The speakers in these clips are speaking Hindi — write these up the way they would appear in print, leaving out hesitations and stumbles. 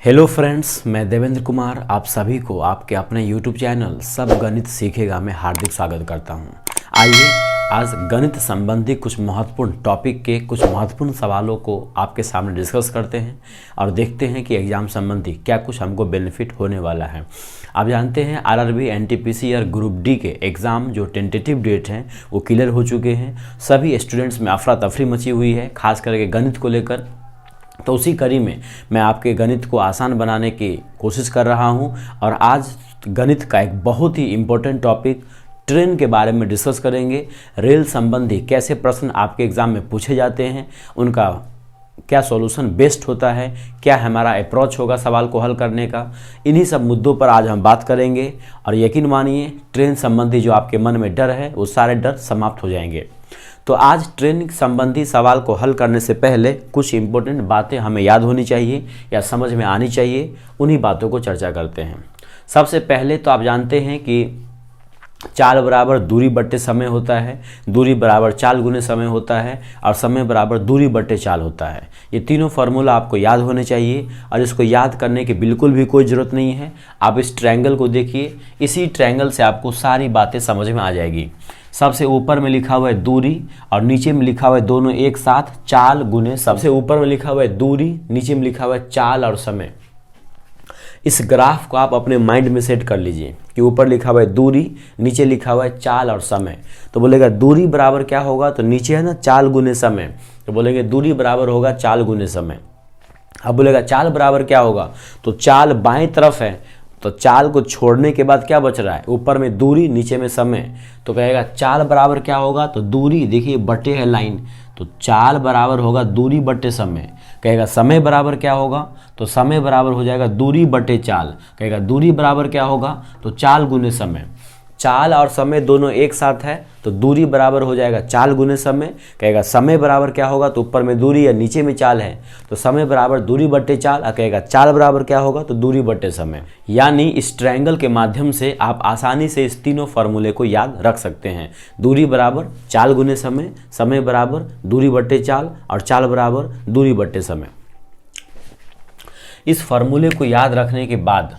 हेलो फ्रेंड्स, मैं देवेंद्र कुमार आप सभी को आपके अपने YouTube चैनल सब गणित सीखेगा में हार्दिक स्वागत करता हूं। आइए आज गणित संबंधी कुछ महत्वपूर्ण टॉपिक के कुछ महत्वपूर्ण सवालों को आपके सामने डिस्कस करते हैं और देखते हैं कि एग्ज़ाम संबंधी क्या कुछ हमको बेनिफिट होने वाला है। आप जानते हैं आरआरबी, एनटीपीसी और ग्रुप डी के एग्ज़ाम जो टेंटेटिव डेट हैं वो क्लियर हो चुके हैं। सभी स्टूडेंट्स में अफरा तफरी मची हुई है, खास करके गणित को लेकर। तो उसी कड़ी में मैं आपके गणित को आसान बनाने की कोशिश कर रहा हूं और आज गणित का एक बहुत ही इम्पोर्टेंट टॉपिक ट्रेन के बारे में डिस्कस करेंगे। रेल संबंधी कैसे प्रश्न आपके एग्ज़ाम में पूछे जाते हैं, उनका क्या सॉल्यूशन बेस्ट होता है, क्या हमारा अप्रोच होगा सवाल को हल करने का, इन्हीं सब मुद्दों पर आज हम बात करेंगे। और यकीन मानिए ट्रेन संबंधी जो आपके मन में डर है वो सारे डर समाप्त हो जाएंगे। तो आज ट्रेन संबंधी सवाल को हल करने से पहले कुछ इम्पोर्टेंट बातें हमें याद होनी चाहिए या समझ में आनी चाहिए, उन्हीं बातों को चर्चा करते हैं। सबसे पहले तो आप जानते हैं कि चाल बराबर दूरी बट्टे समय होता है, दूरी बराबर चाल गुने समय होता है और समय बराबर दूरी बट्टे चाल होता है। ये तीनों फार्मूला आपको याद होने चाहिए और इसको याद करने की बिल्कुल भी कोई ज़रूरत नहीं है। आप इस ट्रायंगल को देखिए, इसी ट्रायंगल से आपको सारी बातें समझ में आ जाएगी। सबसे ऊपर में लिखा हुआ है दूरी और नीचे में लिखा हुआ है दोनों एक साथ चाल गुने। सबसे ऊपर में लिखा हुआ है दूरी, नीचे में लिखा हुआ है चाल और समय। इस ग्राफ को आप अपने माइंड में सेट कर लीजिए कि ऊपर लिखा हुआ है दूरी, नीचे लिखा हुआ है चाल और समय। तो बोलेगा दूरी बराबर क्या होगा, तो नीचे है ना चाल गुने समय, तो बोलेंगे दूरी बराबर होगा चाल गुने समय। अब बोलेगा चाल बराबर क्या होगा, तो चाल बाएं तरफ है तो चाल को छोड़ने के बाद क्या बच रहा है, ऊपर में दूरी नीचे में समय। तो कहेगा चाल बराबर क्या होगा, तो दूरी देखिए बटे है लाइन, तो चाल बराबर होगा दूरी बटे समय। कहेगा समय बराबर क्या होगा, तो समय बराबर हो जाएगा दूरी बटे चाल। कहेगा दूरी बराबर क्या होगा, तो चाल गुने समय। चाल और समय दोनों एक साथ है तो दूरी बराबर हो जाएगा चाल गुने समय। कहेगा समय बराबर क्या होगा, तो ऊपर में दूरी या नीचे में चाल है तो समय बराबर दूरी बट्टे चाल। और कहेगा चाल बराबर क्या होगा, तो दूरी बट्टे समय। यानी इस ट्रायंगल के माध्यम से आप आसानी से इस तीनों फार्मूले को याद रख सकते हैं। दूरी बराबर चाल गुने समय, समय बराबर दूरी बट्टे चाल और चाल बराबर दूरी बट्टे समय। इस फार्मूले को याद रखने के बाद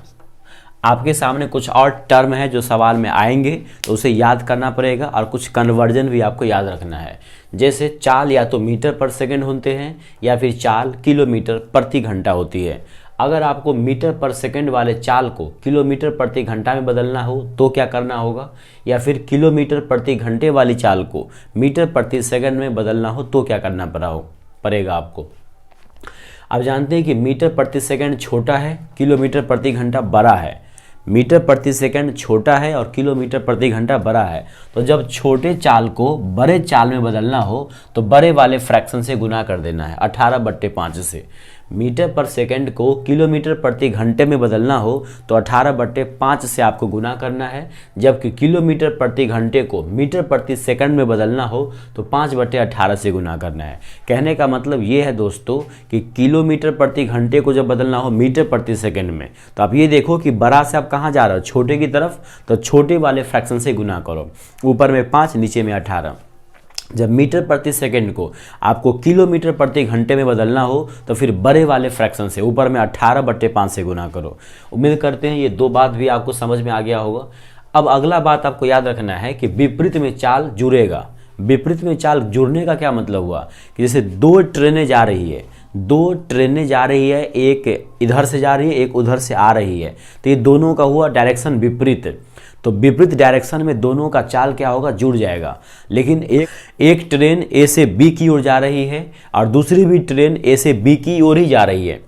आपके सामने कुछ और टर्म है जो सवाल में आएंगे तो उसे याद करना पड़ेगा और कुछ कन्वर्जन भी आपको याद रखना है। जैसे चाल या तो मीटर पर सेकंड होते हैं या फिर चाल किलोमीटर प्रति घंटा होती है। अगर आपको मीटर पर सेकंड वाले चाल को किलोमीटर प्रति घंटा में बदलना हो तो क्या करना होगा, या फिर किलोमीटर प्रति घंटे वाली चाल को मीटर प्रति सेकंड में बदलना हो तो क्या करना पड़ेगा आपको। आप जानते हैं कि मीटर प्रति सेकंड छोटा है, किलोमीटर प्रति घंटा बड़ा है। मीटर प्रति सेकंड छोटा है और किलोमीटर प्रति घंटा बड़ा है। तो जब छोटे चाल को बड़े चाल में बदलना हो तो बड़े वाले फ्रैक्शन से गुना कर देना है 18/5 से। मीटर पर सेकंड को किलोमीटर प्रति घंटे में बदलना हो तो 18/5 से आपको गुना करना है। जबकि किलोमीटर प्रति घंटे को मीटर प्रति सेकंड में बदलना हो तो 5/18 से गुना करना है। कहने का मतलब ये है दोस्तों कि किलोमीटर प्रति घंटे को जब बदलना हो मीटर प्रति सेकंड में तो आप ये देखो कि बड़ा से आप कहाँ जा रहे हो, छोटे की तरफ, तो छोटे वाले फ्रैक्शन से गुना करो। ऊपर में 5 नीचे में 18। जब मीटर प्रति सेकंड को आपको किलोमीटर प्रति घंटे में बदलना हो तो फिर बड़े वाले फ्रैक्शन से ऊपर में 18/5 से गुना करो। उम्मीद करते हैं ये दो बात भी आपको समझ में आ गया होगा। अब अगला बात आपको याद रखना है कि विपरीत में चाल जुड़ेगा। विपरीत में चाल जुड़ने का क्या मतलब हुआ कि जैसे दो ट्रेनें जा रही है, एक इधर से जा रही है, एक उधर से आ रही है, तो ये दोनों का हुआ डायरेक्शन विपरीत। तो विपरीत डायरेक्शन में दोनों का चाल क्या होगा, जुड़ जाएगा। लेकिन एक ट्रेन ए से बी की ओर जा रही है और दूसरी भी ट्रेन ए से बी की ओर ही जा रही है।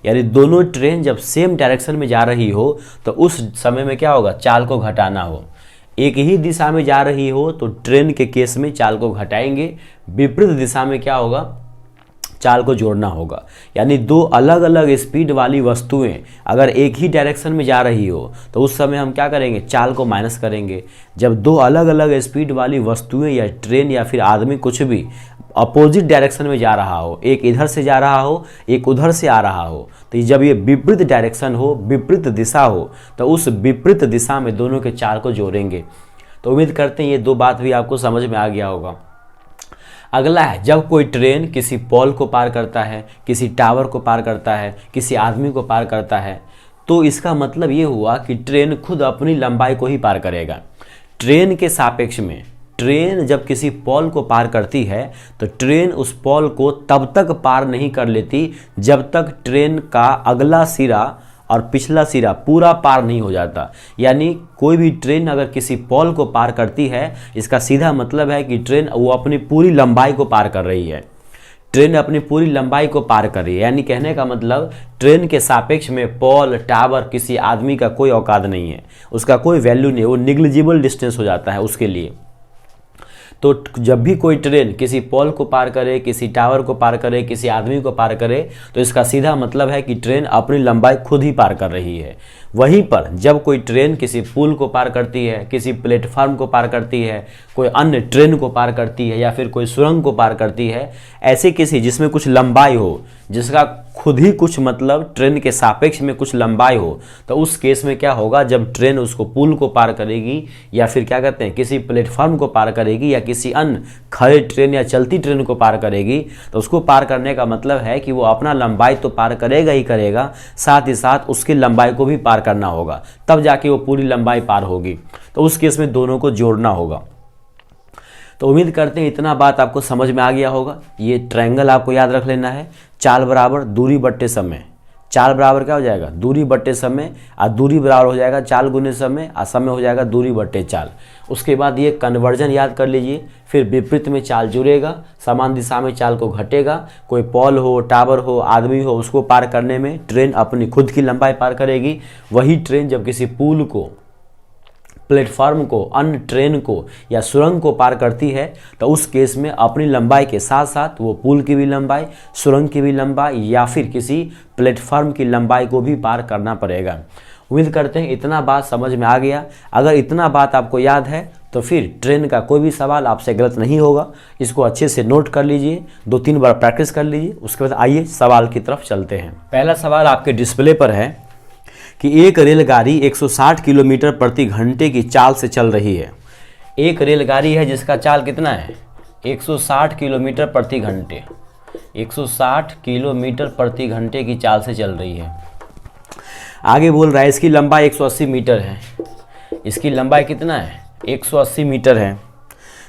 यानी दोनों ट्रेन जब सेम डायरेक्शन में जा रही हो तो उस समय में क्या होगा, चाल को घटाना हो। एक ही दिशा में जा रही हो तो ट्रेन के केस में चाल को घटाएंगे, विपरीत दिशा में क्या होगा, चाल को जोड़ना होगा। यानी दो अलग अलग स्पीड वाली वस्तुएं अगर एक ही डायरेक्शन में जा रही हो तो उस समय हम क्या करेंगे, चाल को माइनस करेंगे। जब दो अलग अलग स्पीड वाली वस्तुएं या ट्रेन या फिर आदमी कुछ भी अपोजिट डायरेक्शन में जा रहा हो, एक इधर से जा रहा हो, एक उधर से आ रहा हो, तो जब ये विपरीत डायरेक्शन हो, विपरीत दिशा हो, तो उस विपरीत दिशा में दोनों के चाल को जोड़ेंगे। तो उम्मीद करते हैं ये दो बात भी आपको समझ में आ गया होगा। अगला है जब कोई ट्रेन किसी पोल को पार करता है, किसी टावर को पार करता है, किसी आदमी को पार करता है, तो इसका मतलब ये हुआ कि ट्रेन खुद अपनी लंबाई को ही पार करेगा। ट्रेन के सापेक्ष में ट्रेन जब किसी पोल को पार करती है तो ट्रेन उस पोल को तब तक पार नहीं कर लेती जब तक ट्रेन का अगला सिरा और पिछला सिरा पूरा पार नहीं हो जाता। यानी कोई भी ट्रेन अगर किसी पोल को पार करती है, इसका सीधा मतलब है कि ट्रेन वो अपनी पूरी लंबाई को पार कर रही है। ट्रेन अपनी पूरी लंबाई को पार कर रही है, यानी कहने का मतलब ट्रेन के सापेक्ष में पोल टावर किसी आदमी का कोई औकात नहीं है, उसका कोई वैल्यू नहीं, वो निग्लिजिबल डिस्टेंस हो जाता है उसके लिए। तो जब भी कोई ट्रेन किसी पोल को पार करे, किसी टावर को पार करे, किसी आदमी को पार करे, तो इसका सीधा मतलब है कि ट्रेन अपनी लंबाई खुद ही पार कर रही है। वहीं पर जब कोई ट्रेन किसी पुल को पार करती है, किसी प्लेटफार्म को पार करती है, कोई अन्य ट्रेन को पार करती है या फिर कोई सुरंग को पार करती है, ऐसे किसी जिसमें कुछ लंबाई हो, जिसका खुद ही कुछ मतलब ट्रेन के सापेक्ष में कुछ लंबाई हो, तो उस केस में क्या होगा, जब ट्रेन उसको पुल को पार करेगी या फिर क्या कहते हैं किसी प्लेटफार्म को पार करेगी या किसी अन्य खड़े ट्रेन या चलती ट्रेन को पार करेगी, तो उसको पार करने का मतलब है कि वो अपना लंबाई तो पार करेगा ही करेगा, साथ ही साथ उसकी लंबाई को भी पार करना होगा, तब जाके वो पूरी लंबाई पार होगी। तो उस केस में दोनों को जोड़ना होगा। तो उम्मीद करते हैं इतना बात आपको समझ में आ गया होगा। ये ट्रायंगल आपको याद रख लेना है, चाल बराबर दूरी बट्टे समय। चाल बराबर क्या हो जाएगा, दूरी बट्टे समय, और दूरी बराबर हो जाएगा चाल गुने समय, और समय हो जाएगा दूरी बट्टे चाल। उसके बाद ये कन्वर्जन याद कर लीजिए, फिर विपरीत में चाल जुड़ेगा, समान दिशा में चाल को घटेगा। कोई पोल हो, टावर हो, आदमी हो, उसको पार करने में ट्रेन अपनी खुद की लंबाई पार करेगी। वही ट्रेन जब किसी पुल को, प्लेटफॉर्म को, अन्य ट्रेन को या सुरंग को पार करती है, तो उस केस में अपनी लंबाई के साथ साथ वो पुल की भी लंबाई, सुरंग की भी लंबाई या फिर किसी प्लेटफॉर्म की लंबाई को भी पार करना पड़ेगा। उम्मीद करते हैं इतना बात समझ में आ गया। अगर इतना बात आपको याद है तो फिर ट्रेन का कोई भी सवाल आपसे गलत नहीं होगा। इसको अच्छे से नोट कर लीजिए, 2-3 बार प्रैक्टिस कर लीजिए। उसके बाद आइए सवाल की तरफ चलते हैं। पहला सवाल आपके डिस्प्ले पर है कि एक रेलगाड़ी 160 किलोमीटर प्रति घंटे की चाल से चल रही है। एक रेलगाड़ी है जिसका चाल कितना है, 160 किलोमीटर प्रति घंटे, 160 किलोमीटर प्रति घंटे की चाल से चल रही है। आगे बोल रहा है इसकी लंबाई 180 मीटर है। इसकी लंबाई कितना है, 180 मीटर है।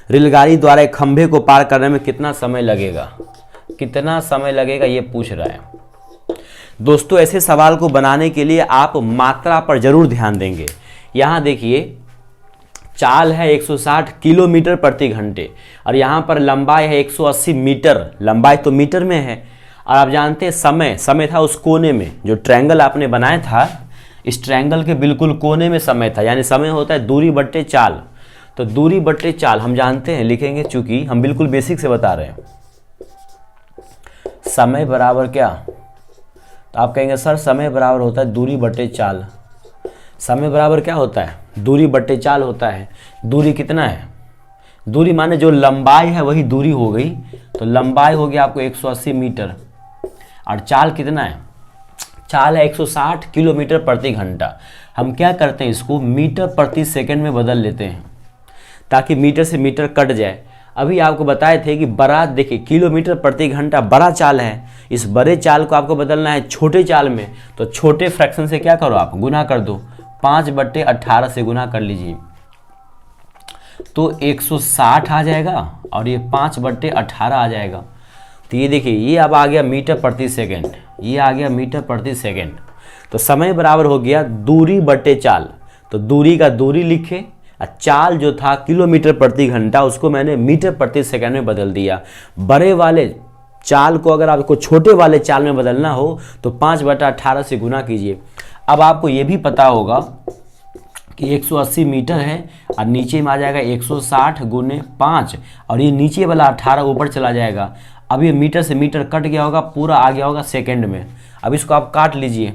रेलगाड़ी द्वारा एक खंभे को पार करने में कितना समय लगेगा, कितना समय लगेगा ये पूछ रहा है। दोस्तों ऐसे सवाल को बनाने के लिए आप मात्रा पर जरूर ध्यान देंगे। यहाँ देखिए चाल है 160 किलोमीटर प्रति घंटे और यहाँ पर लंबाई है 180 मीटर। लंबाई तो मीटर में है और आप जानते हैं समय था उस कोने में, जो ट्रायंगल आपने बनाया था इस ट्रायंगल के बिल्कुल कोने में समय था। यानी समय होता है दूरी बट्टे चाल। तो दूरी बट्टे चाल हम जानते हैं, लिखेंगे, चूंकि हम बिल्कुल बेसिक से बता रहे हैं। समय बराबर क्या, तो आप कहेंगे सर समय बराबर होता है दूरी बट्टे चाल। समय बराबर क्या होता है, दूरी बट्टे चाल होता है। दूरी कितना है, दूरी माने जो लंबाई है वही दूरी हो गई। तो लंबाई हो गया आपको 180 मीटर और चाल कितना है, चाल है 160 किलोमीटर प्रति घंटा। हम क्या करते हैं, इसको मीटर प्रति सेकंड में बदल लेते हैं ताकि मीटर से मीटर कट जाए। अभी आपको बताए थे कि बड़ा, देखिए किलोमीटर प्रति घंटा बड़ा चाल है, इस बड़े चाल को आपको बदलना है छोटे चाल में। तो छोटे फ्रैक्शन से क्या करो, आप गुना कर दो, 5/18 से गुना कर लीजिए तो 160 आ जाएगा और ये 5/18 आ जाएगा। तो ये देखिए ये अब आ गया मीटर प्रति सेकंड, ये आ गया मीटर प्रति सेकंड। तो समय बराबर हो गया दूरी बट्टे चाल। तो दूरी का दूरी लिखे, चाल जो था किलोमीटर प्रति घंटा उसको मैंने मीटर प्रति सेकंड में बदल दिया। बड़े वाले चाल को अगर आपको छोटे वाले चाल में बदलना हो तो 5/18 से गुना कीजिए। अब आपको ये भी पता होगा कि 180 मीटर है और नीचे में आ जाएगा 160 गुने 5 और ये नीचे वाला 18 ऊपर चला जाएगा। अब ये मीटर से मीटर कट गया होगा, पूरा आ गया होगा सेकंड में। अब इसको आप काट लीजिए,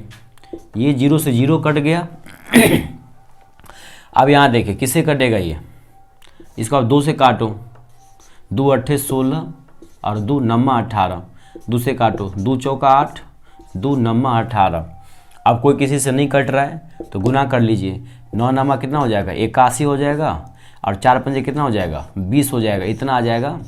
ये 0 से 0 कट गया। अब यहाँ देखिए किससे कटेगा ये, इसको आप 2 से काटो, 2 अट्ठे 16 और 2 नम्मा 18, 2 से काटो, 2 चौका 8, 2 नम्मा 18। अब कोई किसी से नहीं कट रहा है तो गुना कर लीजिए, 9 नम्मा कितना हो जाएगा, 81 हो जाएगा और 4 पंजे कितना हो जाएगा, 20 हो जाएगा। इतना आ जाएगा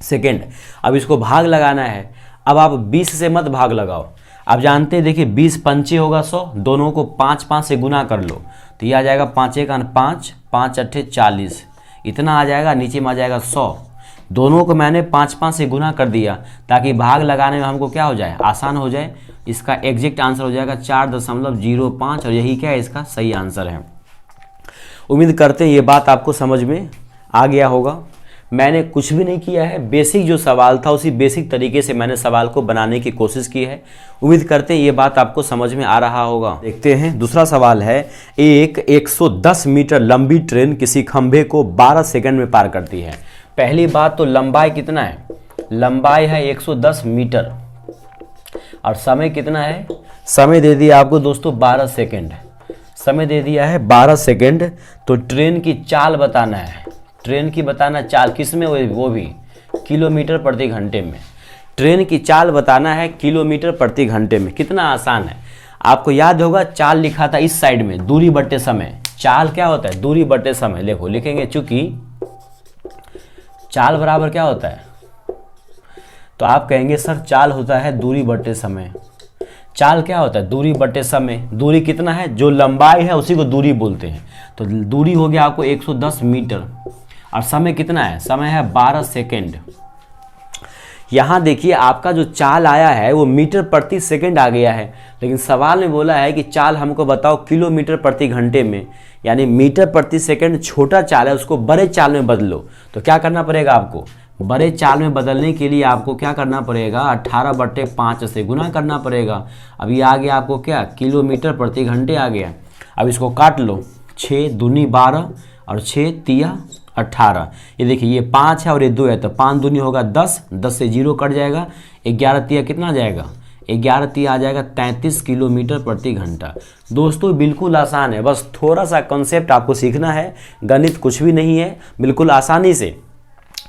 सेकेंड। अब इसको भाग लगाना है। अब आप 20 से मत भाग लगाओ, आप जानते हैं, देखिए 20 पंचे होगा 100, दोनों को 5 से गुना कर लो तो ये आ जाएगा 5 का 5, 5 अट्ठे 40, इतना आ जाएगा, नीचे में आ जाएगा 100। दोनों को मैंने 5 से गुना कर दिया ताकि भाग लगाने में हमको क्या हो जाए, आसान हो जाए। इसका एग्जैक्ट आंसर हो जाएगा 4.05 और यही क्या है, इसका सही आंसर है। उम्मीद करते हैं ये बात आपको समझ में आ गया होगा। मैंने कुछ भी नहीं किया है, बेसिक जो सवाल था उसी बेसिक तरीके से मैंने सवाल को बनाने की कोशिश की है। उम्मीद करते हैं ये बात आपको समझ में आ रहा होगा। देखते हैं दूसरा सवाल है, एक 110 मीटर लंबी ट्रेन किसी खंभे को 12 सेकंड में पार करती है। पहली बात तो लंबाई कितना है, लंबाई है 110 मीटर और समय कितना है, समय दे दिया आपको दोस्तों 12 सेकंड, समय दे दिया है 12 सेकंड। तो ट्रेन की चाल बताना है, ट्रेन की बताना चाल किस में, वो भी किलोमीटर प्रति घंटे में। ट्रेन की चाल बताना है किलोमीटर प्रति घंटे में। कितना आसान है, आपको याद होगा चाल लिखा था इस साइड में, दूरी बटे समय। चाल क्या होता है, दूरी बटे समय। देखो लिखेंगे, चूंकि चाल बराबर क्या होता है, तो आप कहेंगे सर चाल होता है दूरी बटे समय। चाल क्या होता है, दूरी बटे समय। दूरी कितना है, जो लंबाई है उसी को दूरी बोलते हैं। तो दूरी हो गया आपको 110 मीटर और समय कितना है, समय है 12 सेकेंड। यहाँ देखिए आपका जो चाल आया है वो मीटर प्रति सेकंड आ गया है, लेकिन सवाल में बोला है कि चाल हमको बताओ किलोमीटर प्रति घंटे में, यानी मीटर प्रति सेकंड छोटा चाल है उसको बड़े चाल में बदलो। तो क्या करना पड़ेगा आपको, बड़े चाल में बदलने के लिए आपको क्या करना पड़ेगा, 18/5 से गुना करना पड़ेगा। अब ये आ गया आपको क्या, किलोमीटर प्रति घंटे आ गया। अब इसको काट लो, 6 दूनी 12 और 6 तिया 18। ये देखिए ये 5 है और ये 2 है, तो 5 दूनी होगा 10, 10 से 0 कट जाएगा, 11 तिया कितना आ जाएगा, 11 तिया आ जाएगा 33 किलोमीटर प्रति घंटा। दोस्तों बिल्कुल आसान है, बस थोड़ा सा कॉन्सेप्ट आपको सीखना है। गणित कुछ भी नहीं है, बिल्कुल आसानी से,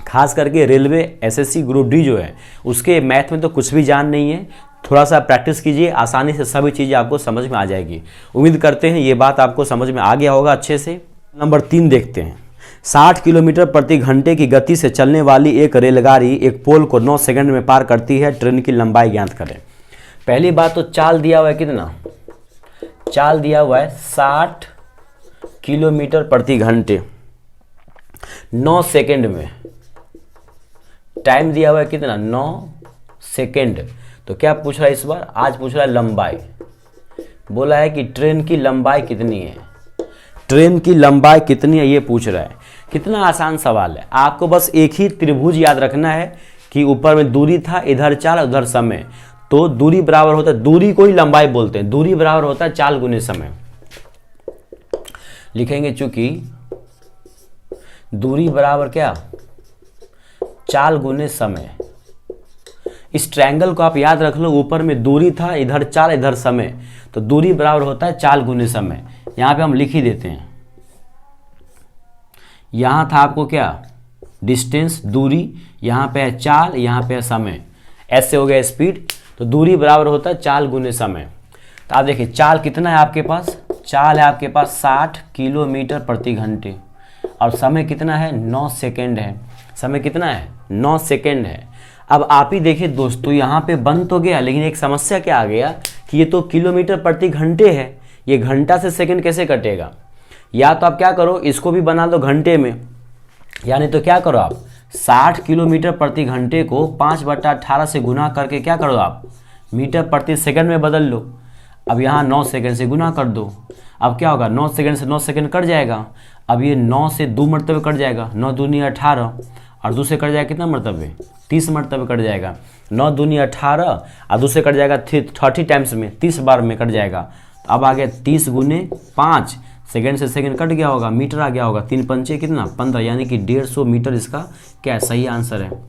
खास करके रेलवे एसएससी ग्रुप डी जो है उसके मैथ में तो कुछ भी जान नहीं है। थोड़ा सा प्रैक्टिस कीजिए, आसानी से सभी चीज़ें आपको समझ में आ जाएगी। उम्मीद करते हैं ये बात आपको समझ में आ गया होगा अच्छे से। नंबर 3 देखते हैं, 60 किलोमीटर प्रति घंटे की गति से चलने वाली एक रेलगाड़ी एक पोल को 9 सेकंड में पार करती है, ट्रेन की लंबाई ज्ञात करें। पहली बात तो चाल दिया हुआ है कितना, चाल दिया हुआ है 60 किलोमीटर प्रति घंटे 9 सेकंड में। टाइम दिया हुआ है कितना, 9 सेकंड। तो क्या पूछ रहा है इस बार, आज पूछ रहा है लंबाई। बोला है कि ट्रेन की लंबाई कितनी है, ट्रेन की लंबाई कितनी है ये पूछ रहा है। कितना आसान सवाल है, आपको बस एक ही त्रिभुज याद रखना है कि ऊपर में दूरी था, इधर चाल उधर समय। तो दूरी बराबर होता है, दूरी को ही लंबाई बोलते हैं, दूरी बराबर होता है चाल गुने समय। लिखेंगे चूंकि दूरी बराबर क्या, चाल गुने समय। इस ट्रायंगल को आप याद रख लो, ऊपर में दूरी था, इधर चाल इधर समय, तो दूरी बराबर होता है चाल गुने समय। यहां पे हम लिख ही देते हैं, यहां था आपको क्या, डिस्टेंस दूरी, यहां पे है चाल, यहां पे है समय, ऐसे हो गया स्पीड। तो दूरी बराबर होता है चाल गुने समय। तो आप देखिए चाल कितना है आपके पास, चाल है आपके पास 60 किलोमीटर प्रति घंटे और समय कितना है, 9 सेकेंड है। समय कितना है, 9 सेकेंड है। अब आप ही देखिए दोस्तों, यहाँ पे बन तो गया, लेकिन एक समस्या क्या आ गया कि ये तो किलोमीटर प्रति घंटे है, ये घंटा से सेकंड कैसे कटेगा। या तो आप क्या करो, इसको भी बना दो घंटे में, यानी तो क्या करो आप 60 किलोमीटर प्रति घंटे को 5/18 से गुना करके क्या करो आप, मीटर प्रति सेकंड में बदल लो। अब यहाँ 9 सेकंड से गुना कर दो। अब क्या होगा, 9 सेकंड से 9 सेकंड कट जाएगा। अब ये 9 से 2 मरतबे कट जाएगा, 9 दूनी 18 और दूसरे कट जाएगा कितना मरतबे, 30 मरतबे कट जाएगा। 9 दूनी 18 और दूसरे कट जाएगा 30 टाइम्स में, 30 बार में कट जाएगा। अब आ गया 30 गुने 5, सेकेंड से सेकेंड कट गया होगा, मीटर आ गया होगा, 3 पंचे कितना 15, यानी कि 150 मीटर इसका क्या सही आंसर है।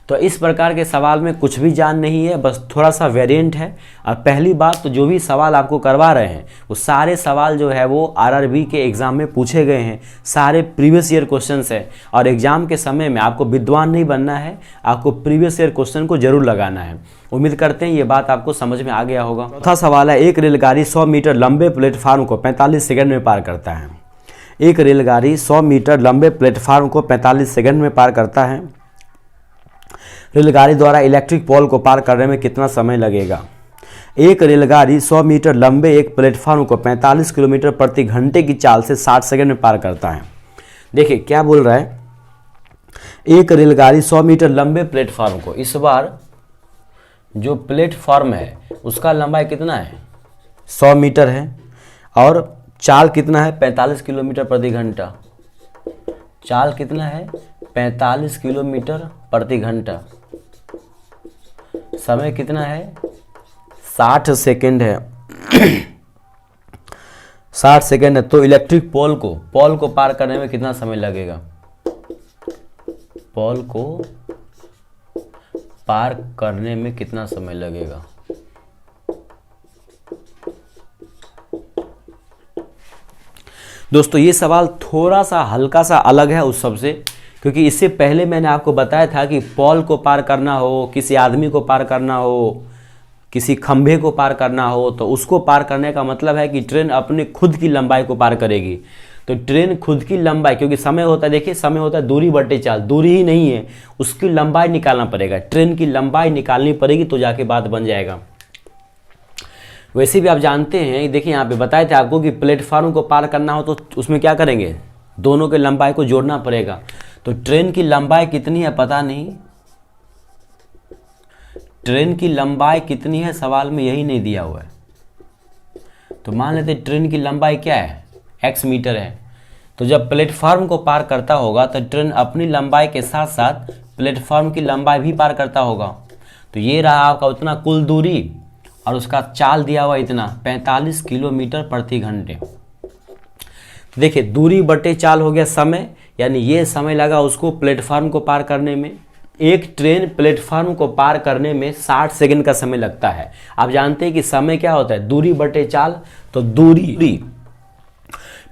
तो इस प्रकार के सवाल में कुछ भी जान नहीं है, बस थोड़ा सा वेरिएंट है। और पहली बात तो जो भी सवाल आपको करवा रहे हैं वो सारे सवाल जो है वो आरआरबी के एग्ज़ाम में पूछे गए हैं, सारे प्रीवियस ईयर क्वेश्चंस है। और एग्ज़ाम के समय में आपको विद्वान नहीं बनना है, आपको प्रीवियस ईयर क्वेश्चन को जरूर लगाना है। उम्मीद करते हैं ये बात आपको समझ में आ गया होगा। चौथा सवाल है, एक रेलगाड़ी 100 मीटर लंबे प्लेटफार्म को 45 सेकंड में पार करता है। एक रेलगाड़ी 100 मीटर लंबे प्लेटफार्म को 45 सेकंड में पार करता है। रेलगाड़ी द्वारा इलेक्ट्रिक पोल को पार करने में कितना समय लगेगा? एक रेलगाड़ी 100 मीटर लंबे एक प्लेटफॉर्म को 45 किलोमीटर प्रति घंटे की चाल से 60 सेकंड में पार करता है। देखिए क्या बोल रहा है, एक रेलगाड़ी 100 मीटर लंबे प्लेटफॉर्म को, इस बार जो प्लेटफॉर्म है उसका लंबाई कितना है? 100 मीटर है और चाल कितना है? 45 किलोमीटर प्रति घंटा। चाल कितना है? 45 किलोमीटर प्रति घंटा। समय कितना है? 60 सेकेंड है। 60 सेकेंड है। तो इलेक्ट्रिक पोल को पार करने में कितना समय लगेगा? पोल को पार करने में कितना समय लगेगा? दोस्तों ये सवाल थोड़ा सा हल्का सा अलग है उस सबसे, क्योंकि इससे पहले मैंने आपको बताया था कि पोल को पार करना हो, किसी आदमी को पार करना हो, किसी खंभे को पार करना हो, तो उसको पार करने का मतलब है कि ट्रेन अपने खुद की लंबाई को पार करेगी। तो ट्रेन खुद की लंबाई, क्योंकि समय होता है, देखिए समय होता है दूरी बटे चाल, दूरी ही नहीं है, उसकी लंबाई निकालना पड़ेगा, ट्रेन की लंबाई निकालनी पड़ेगी तो जाके बात बन जाएगा। वैसे भी आप जानते हैं, देखिए यहाँ पे बताए थे आपको कि प्लेटफार्म को पार करना हो तो उसमें क्या करेंगे, दोनों के लंबाई को जोड़ना पड़ेगा। तो ट्रेन की लंबाई कितनी है पता नहीं, ट्रेन की लंबाई कितनी है सवाल में यही नहीं दिया हुआ है। तो मान लेते ट्रेन की लंबाई क्या है, x मीटर है। तो जब प्लेटफार्म को पार करता होगा तो ट्रेन अपनी लंबाई के साथ साथ प्लेटफार्म की लंबाई भी पार करता होगा। तो ये रहा आपका उतना कुल दूरी, और उसका चाल दिया हुआ इतना 45 किलोमीटर प्रति घंटे। देखिए दूरी बटे चाल हो गया समय, यानी ये समय लगा उसको प्लेटफार्म को पार करने में। एक ट्रेन प्लेटफार्म को पार करने में 60 सेकंड का समय लगता है। आप जानते हैं कि समय क्या होता है, दूरी बटे चाल। तो दूरी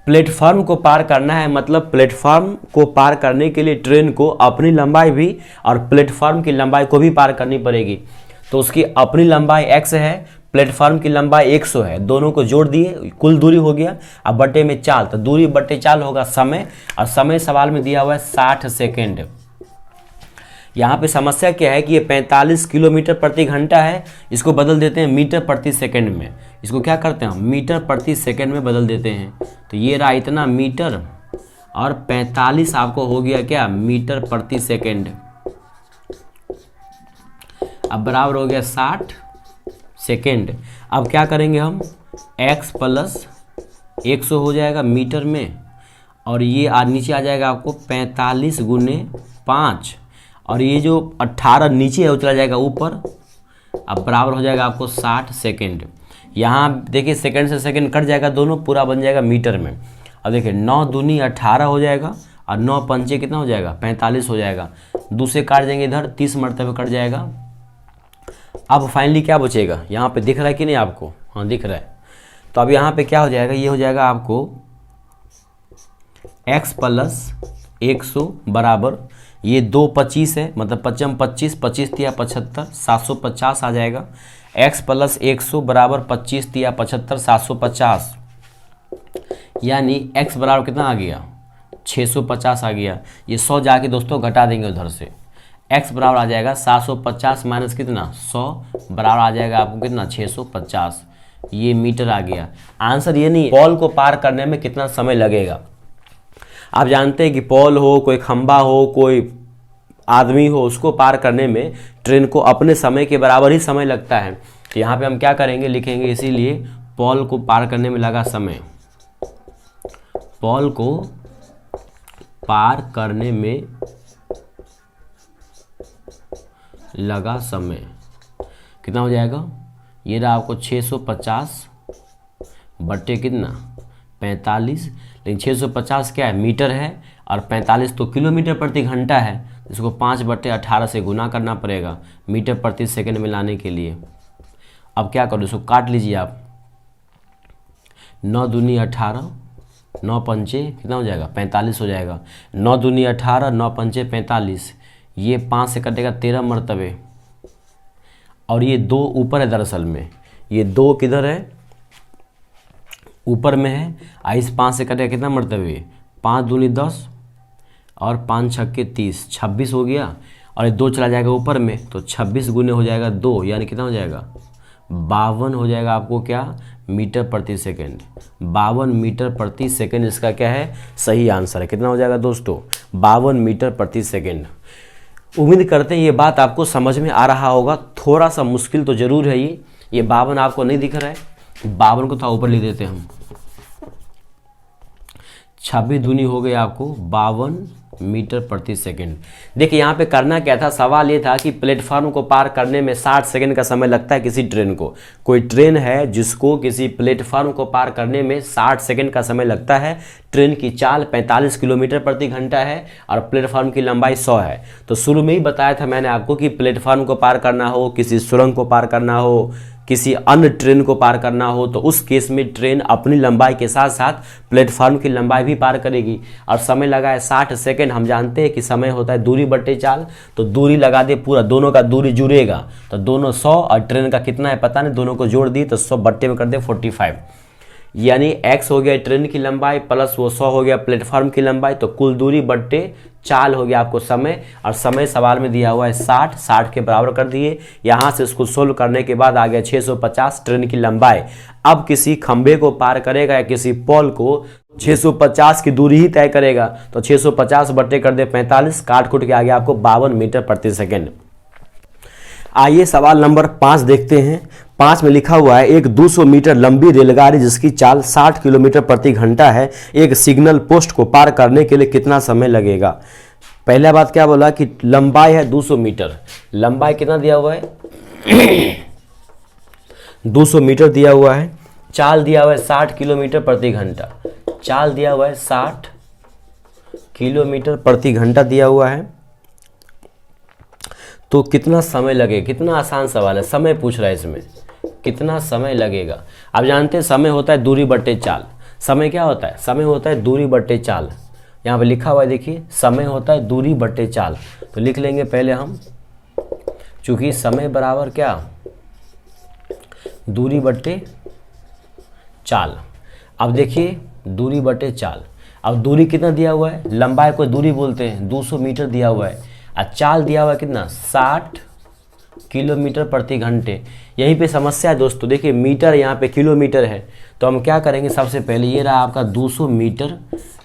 प्लेटफार्म को पार करना है, मतलब प्लेटफार्म को पार करने के लिए ट्रेन को अपनी लंबाई भी और प्लेटफार्म की लंबाई को भी पार करनी पड़ेगी। तो उसकी अपनी लंबाई x है, प्लेटफार्म की लंबाई 100 है, दोनों को जोड़ दिए कुल दूरी हो गया। अब बटे में चाल, तो दूरी बटे चाल होगा समय, और समय सवाल में दिया हुआ है 60 सेकेंड। यहाँ पे समस्या क्या है कि ये 45 किलोमीटर प्रति घंटा है, इसको बदल देते हैं मीटर प्रति सेकंड में। इसको क्या करते हैं, मीटर प्रति सेकंड में बदल देते हैं। तो ये रहा इतना मीटर, और 45 आपको हो गया क्या, मीटर प्रति सेकंड। अब बराबर हो गया 60 सेकेंड। अब क्या करेंगे हम, x प्लस 100 हो जाएगा मीटर में, और ये नीचे आ जाएगा आपको 45 गुने 5, और ये जो 18 नीचे है वो चला जाएगा ऊपर। अब बराबर हो जाएगा आपको 60 सेकेंड। यहाँ देखिए सेकंड से सेकंड कट जाएगा, दोनों पूरा बन जाएगा मीटर में। अब देखिए 9 दूनी 18 हो जाएगा, और 9 पंचे कितना हो जाएगा, 45 हो जाएगा। दूसरे काट देंगे इधर, 30 मरतबे कट जाएगा। अब फाइनली क्या बचेगा, यहाँ पे दिख रहा है कि नहीं आपको, हाँ दिख रहा है। तो अब यहाँ पे क्या हो जाएगा, ये हो जाएगा आपको x प्लस 100 बराबर, ये 2 25 है, मतलब 5 25, 25 तिया 75, 750 आ जाएगा। x प्लस 100 बराबर 25 तिया 75, 750, यानी x बराबर कितना आ गया, 650 आ गया। ये 100 जाके दोस्तों घटा देंगे उधर से, x बराबर आ जाएगा 750 माइनस कितना 100, बराबर आ जाएगा आपको कितना 650। ये मीटर आ गया। आंसर ये नहीं, पोल को पार करने में कितना समय लगेगा। आप जानते हैं कि पोल हो, कोई खंबा हो, कोई आदमी हो, उसको पार करने में ट्रेन को अपने समय के बराबर ही समय लगता है। तो यहाँ पे हम क्या करेंगे, लिखेंगे इसीलिए पोल को पार करने में लगा समय, पोल को पार करने में लगा समय कितना हो जाएगा, ये रहा आपको 650 बट्टे कितना 45, लेकिन 650 क्या है, मीटर है, और 45 तो किलोमीटर प्रति घंटा है। इसको 5/18 से गुना करना पड़ेगा मीटर प्रति सेकंड में लाने के लिए। अब क्या करो, इसको काट लीजिए आप, 9 दूनी 18, 9 पंचे कितना हो जाएगा 45 हो जाएगा। 9 दूनी 18, 9 पंचे 45, ये 5 से कटेगा 13 मरतबे, और ये 2 ऊपर है, दरअसल में ये 2 किधर है, ऊपर में है। इस 5 से कटेगा कितना मरतबे, 5 दूनी 10 और 5 छक्के 30, 26 हो गया। और ये 2 चला जाएगा ऊपर में, तो 26 गुने हो जाएगा 2, यानी कितना हो जाएगा 52 हो जाएगा आपको क्या मीटर प्रति सेकेंड। 52 मीटर प्रति सेकेंड इसका क्या है सही आंसर है। कितना हो जाएगा दोस्तों 52 मीटर प्रति सेकेंड। उम्मीद करते हैं ये बात आपको समझ में आ रहा होगा। थोड़ा सा मुश्किल तो जरूर है ये 52 आपको नहीं दिख रहा है, 52 को थोड़ा ऊपर लिख देते हैं हम। 26 दूनी हो गई आपको 52 मीटर प्रति सेकंड। देखिए यहाँ पे करना क्या था, सवाल ये था कि प्लेटफॉर्म को पार करने में 60 सेकंड का समय लगता है किसी ट्रेन को। कोई ट्रेन है जिसको किसी प्लेटफॉर्म को पार करने में 60 सेकंड का समय लगता है। ट्रेन की चाल 45 किलोमीटर प्रति घंटा है और प्लेटफॉर्म की लंबाई 100 है। तो शुरू में ही बताया था मैंने आपको कि प्लेटफॉर्म को पार करना हो, किसी सुरंग को पार करना हो, किसी अन्य ट्रेन को पार करना हो, तो उस केस में ट्रेन अपनी लंबाई के साथ साथ प्लेटफॉर्म की लंबाई भी पार करेगी। और समय लगा है 60 सेकंड। हम जानते हैं कि समय होता है दूरी बट्टे चाल, तो दूरी लगा दे पूरा, दोनों का दूरी जुड़ेगा तो दोनों 100 और ट्रेन का कितना है पता नहीं, दोनों को जोड़ दिए तो 100 बट्टे में कर दे 45, यानी x हो गया ट्रेन की लंबाई प्लस वो 100 हो गया प्लेटफॉर्म की लंबाई, तो कुल दूरी बट्टे चाल हो गया आपको समय। और समय सवाल में दिया हुआ है 60 के बराबर कर दिए। यहाँ से इसको सोल्व करने के बाद आ गया 650 ट्रेन की लंबाई। अब किसी खंबे को पार करेगा या किसी पोल को 650 की दूरी ही तय करेगा, तो 650 बट्टे कर दे 45, काट कूट के आ गया आपको 52 मीटर प्रति सेकेंड। आइए सवाल नंबर 5 देखते हैं। 5 में लिखा हुआ है एक 200 मीटर लंबी रेलगाड़ी जिसकी चाल 60 किलोमीटर प्रति घंटा है, एक सिग्नल पोस्ट को पार करने के लिए कितना समय लगेगा। पहला बात क्या बोला कि लंबाई है 200 मीटर, लंबाई कितना दिया हुआ है 200 मीटर दिया हुआ है, चाल दिया हुआ है 60 किलोमीटर प्रति घंटा, चाल दिया हुआ है 60 किलोमीटर प्रति घंटा दिया हुआ है, तो कितना समय लगेगा। कितना आसान सवाल है, समय पूछ रहा है इसमें कितना समय लगेगा। आप जानते हैं समय होता है दूरी बट्टे चाल। समय क्या होता है, समय होता है दूरी बट्टे चाल। यहाँ पे लिखा हुआ है देखिए समय होता है दूरी बट्टे चाल, तो लिख लेंगे पहले हम, चूंकि समय बराबर क्या दूरी बट्टे चाल। अब देखिए दूरी बट्टे चाल, अब दूरी कितना दिया हुआ है, लंबाई को दूरी बोलते हैं, 200 मीटर दिया हुआ है, और चाल दिया हुआ है कितना 60 किलोमीटर प्रति घंटे। यहीं पे समस्या है दोस्तों, देखिए मीटर यहाँ पे किलोमीटर है, तो हम क्या करेंगे सबसे पहले ये रहा आपका 200 मीटर,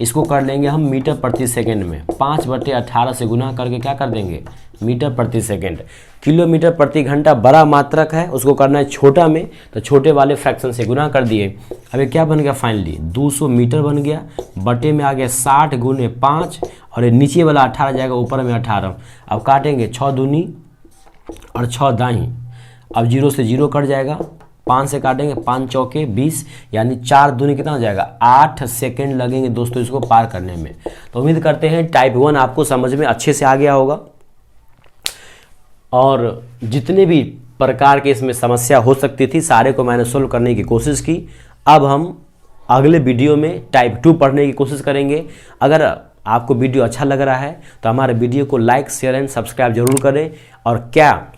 इसको कर लेंगे हम मीटर प्रति सेकंड में, 5/18 से गुना करके क्या कर देंगे मीटर प्रति सेकंड। किलोमीटर प्रति घंटा बड़ा मात्रक है, उसको करना है छोटा में, तो छोटे वाले फ्रैक्शन से गुना कर दिए। अब ये क्या बन गया फाइनली 200 मीटर बन गया, बटे में आ गया 60 गुने 5, और ये नीचे वाला 18 जाएगा ऊपर में 18। अब काटेंगे 6 दूनी और 6 दाई, अब 0 से 0 कट जाएगा, 5 से काटेंगे 5 चौके 20, यानी 4 दूनी कितना हो जाएगा 8 सेकंड लगेंगे दोस्तों इसको पार करने में। तो उम्मीद करते हैं टाइप 1 आपको समझ में अच्छे से आ गया होगा, और जितने भी प्रकार के इसमें समस्या हो सकती थी सारे को मैंने सोल्व करने की कोशिश की। अब हम अगले वीडियो में टाइप 2 पढ़ने की कोशिश करेंगे। अगर आपको वीडियो अच्छा लग रहा है तो हमारे वीडियो को लाइक शेयर एंड सब्सक्राइब जरूर करें, और क्या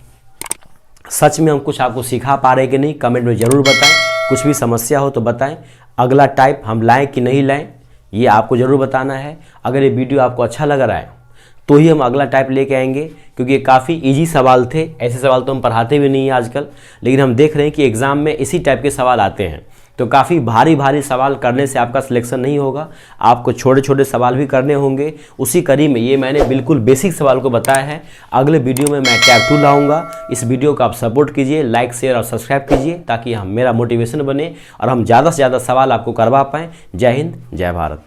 सच में हम कुछ आपको सिखा पा रहे कि नहीं कमेंट में ज़रूर बताएं। कुछ भी समस्या हो तो बताएं, अगला टाइप हम लाएं कि नहीं लाएं ये आपको ज़रूर बताना है। अगर ये वीडियो आपको अच्छा लग रहा है तो ही हम अगला टाइप लेके आएंगे, क्योंकि ये काफ़ी इजी सवाल थे। ऐसे सवाल तो हम पढ़ाते भी नहीं हैं आजकल, लेकिन हम देख रहे हैं कि एग्ज़ाम में इसी टाइप के सवाल आते हैं, तो काफ़ी भारी भारी सवाल करने से आपका सिलेक्शन नहीं होगा, आपको छोटे छोटे सवाल भी करने होंगे। उसी कड़ी में ये मैंने बिल्कुल बेसिक सवाल को बताया है। अगले वीडियो में मैं टाइप 2 लाऊंगा। इस वीडियो को आप सपोर्ट कीजिए, लाइक शेयर और सब्सक्राइब कीजिए, ताकि मेरा मोटिवेशन बने और हम ज़्यादा से ज़्यादा सवाल आपको करवा पाएँ। जय हिंद, जय भारत।